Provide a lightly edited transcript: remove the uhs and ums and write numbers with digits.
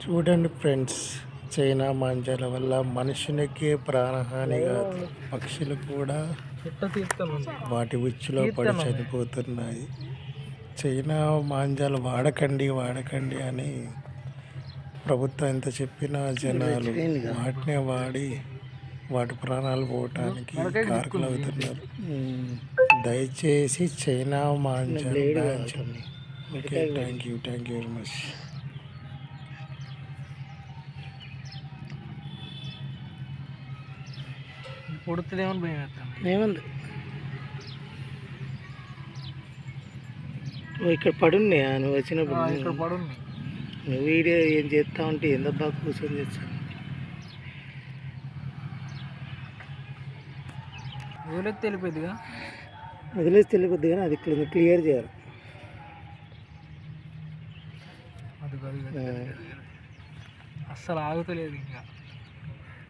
చూడండి friends, China మాంజాల వల్ల మనుషులకే ప్రాణహాని కాదు, పక్షులు కూడా వాటి ఉచ్చులో పడి చనిపోతున్నాయి. చైనా మాంజాలు వాడకండి అని ప్రభుత్వం ఎంత చెప్పినా జనాలు వాటినే వాడి వాటి ప్రాణాలు పోవటానికి కారకులు అవుతున్నారు. దయచేసి చైనా మాంజాలు బ్యాన్ చేయండి. Okay, thank you very much. పొడుతుందేమని భయం ఏముంది, ఇక్కడ పడున్నాయా నువ్వు వచ్చినప్పుడు? ఇక్కడ పడున్నాయి. నువ్వు వీడియో ఏం చేస్తా ఉంటే ఎందబ్బా కూర్చొని చేస్తాను. వదిలేస్తే వెళ్ళిపోద్దిగా, కానీ అది క్లియర్ చేయాలి. అది అస్సలు ఆగుతలేదు ఇంకా.